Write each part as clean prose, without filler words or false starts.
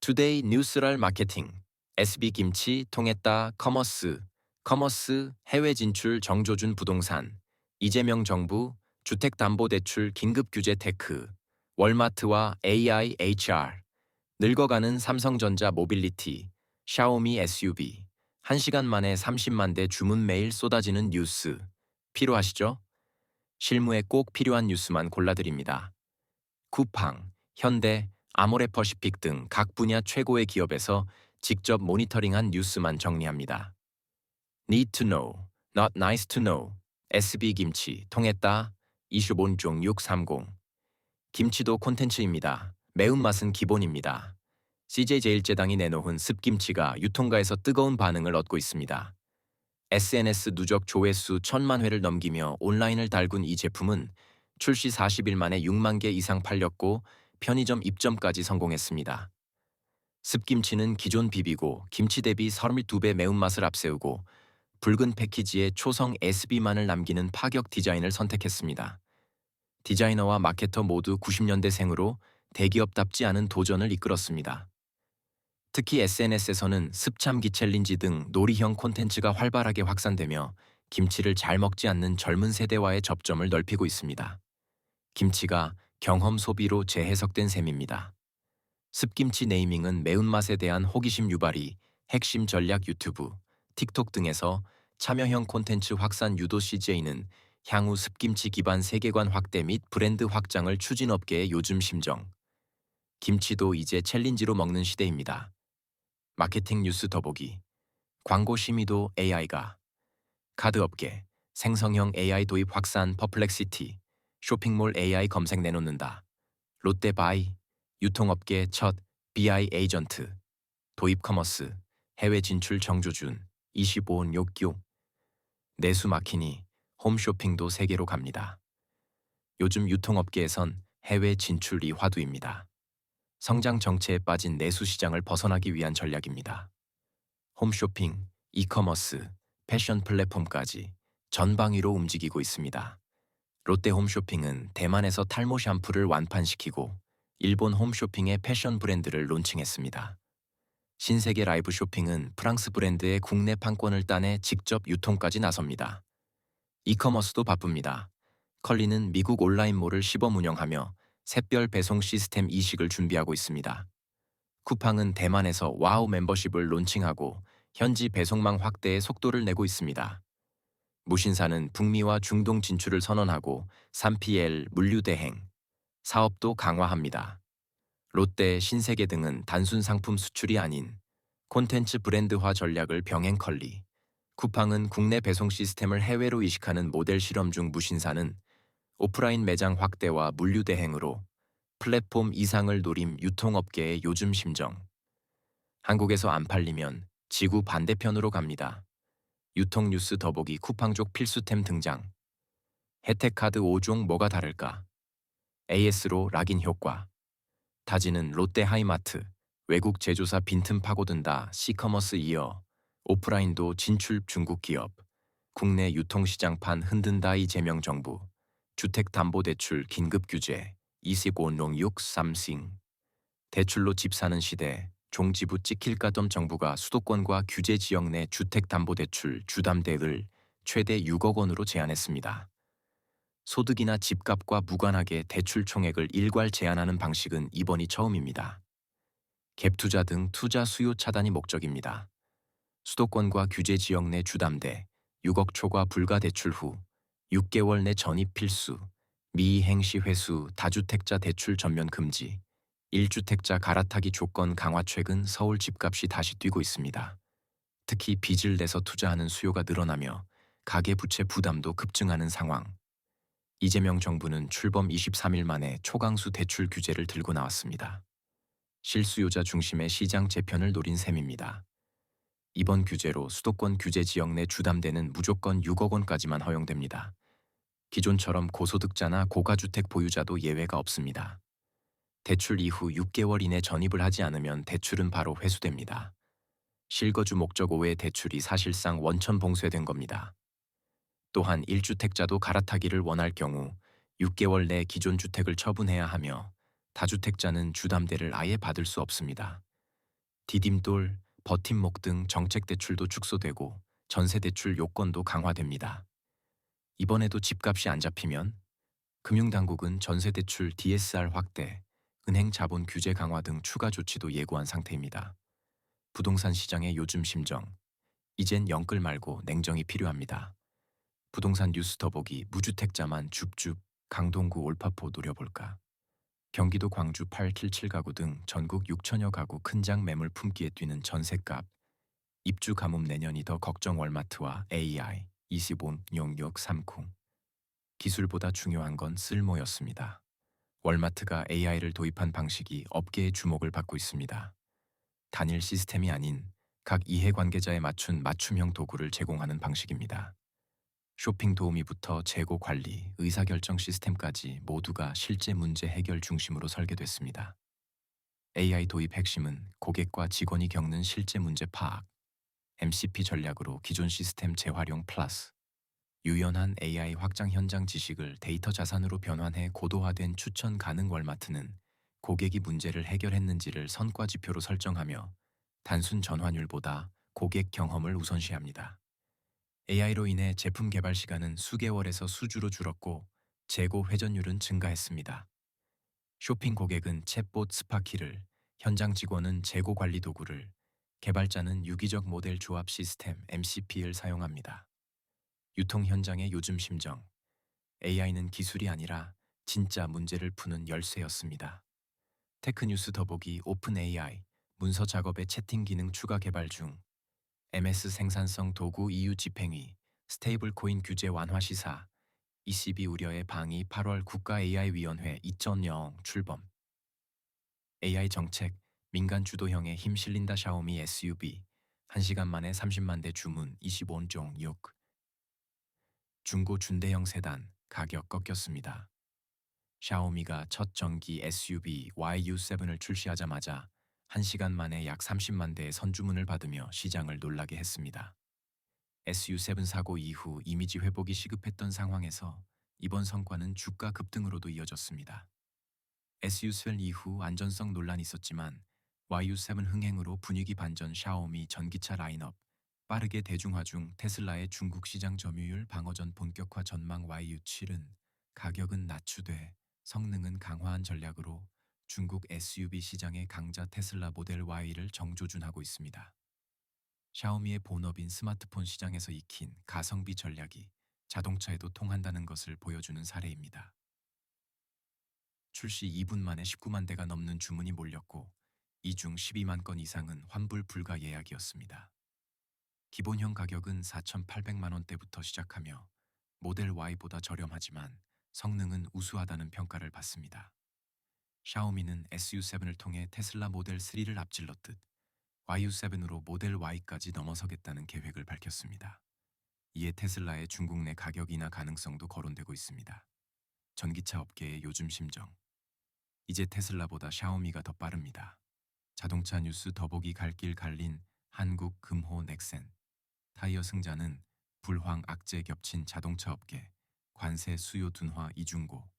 투데이 뉴스랄 마케팅, SB김치 통했다 커머스 해외 진출 정조준 부동산, 이재명 정부 주택담보대출 긴급 규제 테크, 월마트와 AI HR, 늙어가는 삼성전자 모빌리티, 샤오미 SUV, 1시간 만에 30만 대 주문 메일 쏟아지는 뉴스, 필요하시죠? 실무에 꼭 필요한 뉴스만 골라드립니다. 쿠팡, 현대, 아모레퍼시픽 등 각 분야 최고의 기업에서 직접 모니터링한 뉴스만 정리합니다. Need to know, not nice to know. SB김치 통했다. 이슈 본종 630. 김치도 콘텐츠입니다. 매운맛은 기본입니다. CJ제일제당이 내놓은 습김치가 유통가에서 뜨거운 반응을 얻고 있습니다. SNS 누적 조회수 1,000만 회를 넘기며 온라인을 달군 이 제품은 출시 40일 만에 6만 개 이상 팔렸고 편의점 입점까지 성공했습니다. 습김치는 기존 비비고 김치 대비 32배 매운맛을 앞세우고 붉은 패키지에 초성 SB만을 남기는 파격 디자인을 선택했습니다. 디자이너와 마케터 모두 90년대생으로 대기업답지 않은 도전을 이끌었습니다. 특히 SNS에서는 습참기 챌린지 등 놀이형 콘텐츠가 활발하게 확산되며 김치를 잘 먹지 않는 젊은 세대와의 접점을 넓히고 있습니다. 김치가 경험 소비로 재해석된 셈입니다. 습김치 네이밍은 매운맛에 대한 호기심 유발이 핵심 전략 유튜브, 틱톡 등에서 참여형 콘텐츠 확산 유도 CJ는 향후 습김치 기반 세계관 확대 및 브랜드 확장을 추진 업계의 요즘 심정. 김치도 이제 챌린지로 먹는 시대입니다. 마케팅 뉴스 더보기. 광고 심의도 AI가. 카드업계. 생성형 AI 도입 확산 퍼플렉시티. 쇼핑몰 AI 검색 내놓는다. 롯데바이. 유통업계 첫 BI 에이전트. 도입 커머스. 해외 진출 정조준. 25원 욕교. 내수 막히니 홈쇼핑도 세계로 갑니다. 요즘 유통업계에선 해외 진출이 화두입니다. 성장 정체에 빠진 내수 시장을 벗어나기 위한 전략입니다. 홈쇼핑, 이커머스, 패션 플랫폼까지 전방위로 움직이고 있습니다. 롯데 홈쇼핑은 대만에서 탈모 샴푸를 완판시키고 일본 홈쇼핑의 패션 브랜드를 론칭했습니다. 신세계 라이브 쇼핑은 프랑스 브랜드의 국내 판권을 따내 직접 유통까지 나섭니다. 이커머스도 바쁩니다. 컬리는 미국 온라인몰을 시범 운영하며 샛별 배송 시스템 이식을 준비하고 있습니다. 쿠팡은 대만에서 와우 멤버십을 론칭하고 현지 배송망 확대에 속도를 내고 있습니다. 무신사는 북미와 중동 진출을 선언하고 3PL 물류 대행, 사업도 강화합니다. 롯데, 신세계 등은 단순 상품 수출이 아닌 콘텐츠 브랜드화 전략을 병행 컬리, 쿠팡은 국내 배송 시스템을 해외로 이식하는 모델 실험 중 무신사는 오프라인 매장 확대와 물류 대행으로 플랫폼 이상을 노림 유통업계의 요즘 심정. 한국에서 안 팔리면 지구 반대편으로 갑니다. 유통 뉴스 더보기 쿠팡족 필수템 등장. 혜택카드 5종 뭐가 다를까? AS로 락인 효과. 다지는 롯데 하이마트, 외국 제조사 빈틈 파고든다 C커머스 이어 오프라인도 진출 중국 기업, 국내 유통시장판 흔든다 이재명 정부, 주택담보대출 긴급 규제, 25농6 삼싱. 대출로 집 사는 시대, 종지부 찍힐까덤 정부가 수도권과 규제 지역 내 주택담보대출 주담대를 최대 6억 원으로 제한했습니다. 소득이나 집값과 무관하게 대출 총액을 일괄 제한하는 방식은 이번이 처음입니다. 갭투자 등 투자 수요 차단이 목적입니다. 수도권과 규제 지역 내 주담대, 6억 초과 불가 대출 후 6개월 내 전입 필수, 미이행 시 회수 다주택자 대출 전면 금지, 1주택자 갈아타기 조건 강화. 최근 서울 집값이 다시 뛰고 있습니다. 특히 빚을 내서 투자하는 수요가 늘어나며 가계부채 부담도 급증하는 상황. 이재명 정부는 출범 23일 만에 초강수 대출 규제를 들고 나왔습니다. 실수요자 중심의 시장 재편을 노린 셈입니다. 이번 규제로 수도권 규제 지역 내 주담대는 무조건 6억 원까지만 허용됩니다. 기존처럼 고소득자나 고가주택 보유자도 예외가 없습니다. 대출 이후 6개월 이내 전입을 하지 않으면 대출은 바로 회수됩니다. 실거주 목적 외의 대출이 사실상 원천 봉쇄된 겁니다. 또한 1주택자도 갈아타기를 원할 경우 6개월 내 기존 주택을 처분해야 하며 다주택자는 주담대를 아예 받을 수 없습니다. 디딤돌, 버팀목 등 정책 대출도 축소되고 전세 대출 요건도 강화됩니다. 이번에도 집값이 안 잡히면 금융당국은 전세 대출 DSR 확대, 은행 자본 규제 강화 등 추가 조치도 예고한 상태입니다. 부동산 시장의 요즘 심정. 이젠 영끌 말고 냉정이 필요합니다. 부동산 뉴스 더보기 무주택자만 줍줍 강동구 올파포 노려볼까. 경기도 광주 877가구 등 전국 6천여 가구 큰장 매물 품기에 뛰는 전셋값. 입주 가뭄 내년이 더 걱정 월마트와 AI 25용역 삼쿵. 기술보다 중요한 건 쓸모였습니다. 월마트가 AI를 도입한 방식이 업계의 주목을 받고 있습니다. 단일 시스템이 아닌 각 이해관계자에 맞춘 맞춤형 도구를 제공하는 방식입니다. 쇼핑 도우미부터 재고 관리, 의사결정 시스템까지 모두가 실제 문제 해결 중심으로 설계됐습니다. AI 도입 핵심은 고객과 직원이 겪는 실제 문제 파악, MCP 전략으로 기존 시스템 재활용 플러스, 유연한 AI 확장 현장 지식을 데이터 자산으로 변환해 고도화된 추천 가능. 월마트는 고객이 문제를 해결했는지를 성과 지표로 설정하며 단순 전환율보다 고객 경험을 우선시합니다. AI로 인해 제품 개발 시간은 수개월에서 수주로 줄었고 재고 회전율은 증가했습니다. 쇼핑 고객은 챗봇 스파키를, 현장 직원은 재고 관리 도구를, 개발자는 유기적 모델 조합 시스템 MCP를 사용합니다. 유통 현장의 요즘 심정. AI는 기술이 아니라 진짜 문제를 푸는 열쇠였습니다. 테크뉴스 더보기 오픈 AI, 문서 작업의 채팅 기능 추가 개발 중. MS 생산성 도구 EU 집행위, 스테이블 코인 규제 완화 시사, ECB 우려의 방위 8월 국가 AI위원회 2.0 출범. AI 정책, 민간 주도형에 힘 실린다. 샤오미 SUV, 1시간 만에 30만 대 주문 25.6. 중고 준대형 세단, 가격 꺾였습니다. 샤오미가 첫 전기 SUV YU7을 출시하자마자 1시간 만에 약 30만 대의 선주문을 받으며 시장을 놀라게 했습니다. SU7 사고 이후 이미지 회복이 시급했던 상황에서 이번 성과는 주가 급등으로도 이어졌습니다. SU7 이후 안전성 논란이 있었지만 YU7 흥행으로 분위기 반전. 샤오미 전기차 라인업, 빠르게 대중화 중 테슬라의 중국 시장 점유율 방어전 본격화 전망. YU7은 가격은 낮추되 성능은 강화한 전략으로 중국 SUV 시장의 강자 테슬라 모델 Y를 정조준하고 있습니다. 샤오미의 본업인 스마트폰 시장에서 익힌 가성비 전략이 자동차에도 통한다는 것을 보여주는 사례입니다. 출시 2분 만에 19만 대가 넘는 주문이 몰렸고 이 중 12만 건 이상은 환불 불가 예약이었습니다. 기본형 가격은 4,800만 원대부터 시작하며 모델 Y보다 저렴하지만 성능은 우수하다는 평가를 받습니다. 샤오미는 SU7을 통해 테슬라 모델 3를 앞질렀듯 YU7으로 모델 Y까지 넘어서겠다는 계획을 밝혔습니다. 이에 테슬라의 중국 내 가격 인하 가능성도 거론되고 있습니다. 전기차 업계의 요즘 심정. 이제 테슬라보다 샤오미가 더 빠릅니다. 자동차 뉴스 더보기 갈 길 갈린 한국 금호 넥센. 타이어 승자는 불황 악재 겹친 자동차 업계, 관세 수요 둔화 이중고,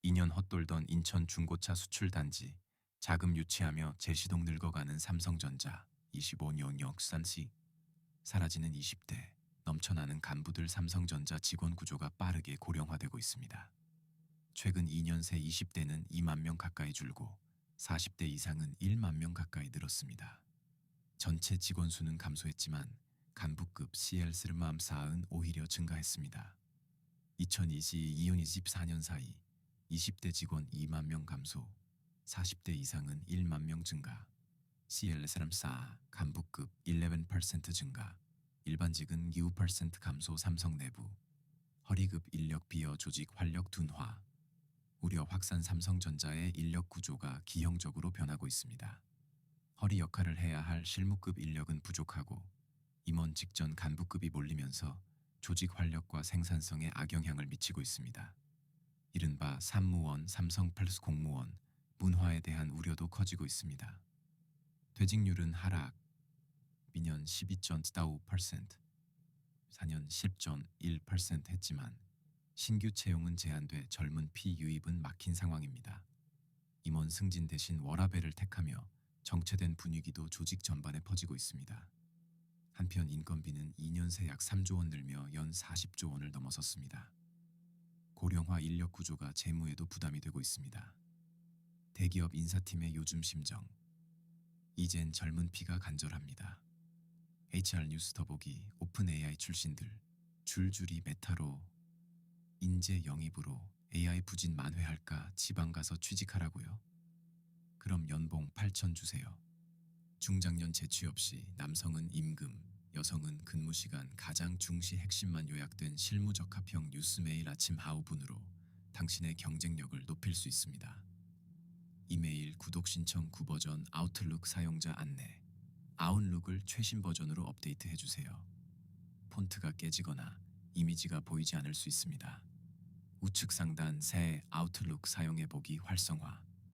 2년 헛돌던 인천 중고차 수출 단지, 자금 유치하며 제시동 늙어가는 삼성전자, 25년 역산시, 사라지는 20대, 넘쳐나는 간부들. 삼성전자 직원 구조가 빠르게 고령화되고 있습니다. 최근 2년 새 20대는 2만 명 가까이 줄고 40대 이상은 1만 명 가까이 늘었습니다. 전체 직원 수는 감소했지만 간부급 CL3맘사은 오히려 증가했습니다. 2022-24년 사이 20대 직원 2만 명 감소, 40대 이상은 1만 명 증가, CL3사 간부급 11% 증가, 일반직은 2% 감소. 삼성 내부 허리급 인력 비어 조직 활력 둔화, 우려 확산. 삼성전자의 인력 구조가 기형적으로 변하고 있습니다. 허리 역할을 해야 할 실무급 인력은 부족하고 임원 직전 간부급이 몰리면서 조직 활력과 생산성에 악영향을 미치고 있습니다. 이른바 산무원, 삼성 플러스 공무원, 문화에 대한 우려도 커지고 있습니다. 퇴직률은 하락, 미년 12.45%, 4년 10.1% 했지만 신규 채용은 제한돼 젊은 피 유입은 막힌 상황입니다. 임원 승진 대신 워라밸을 택하며 정체된 분위기도 조직 전반에 퍼지고 있습니다. 한편 인건비는 2년 새 약 3조 원 늘며 연 40조 원을 넘어섰습니다. 고령화 인력 구조가 재무에도 부담이 되고 있습니다. 대기업 인사팀의 요즘 심정. 이젠 젊은 피가 간절합니다. HR 뉴스 더보기 오픈 AI 출신들 줄줄이 메타로 인재 영입으로 AI 부진 만회할까 지방 가서 취직하라고요. 그럼 연봉 8천 주세요. 중장년 재취업 시 남성은 임금, 여성은 근무 시간 가장 중시 핵심만 요약된 실무적합형 뉴스 매일 아침 하우분으로 당신의 경쟁력을 높일 수 있습니다. 이메일 구독 신청 9버전 아웃룩 사용자 안내. 아웃룩을 최신 버전으로 업데이트해 주세요. 폰트가 깨지거나 이미지가 보이지 않을 수 있습니다. 우측 상단 새 아웃룩 사용해 보기 활성화.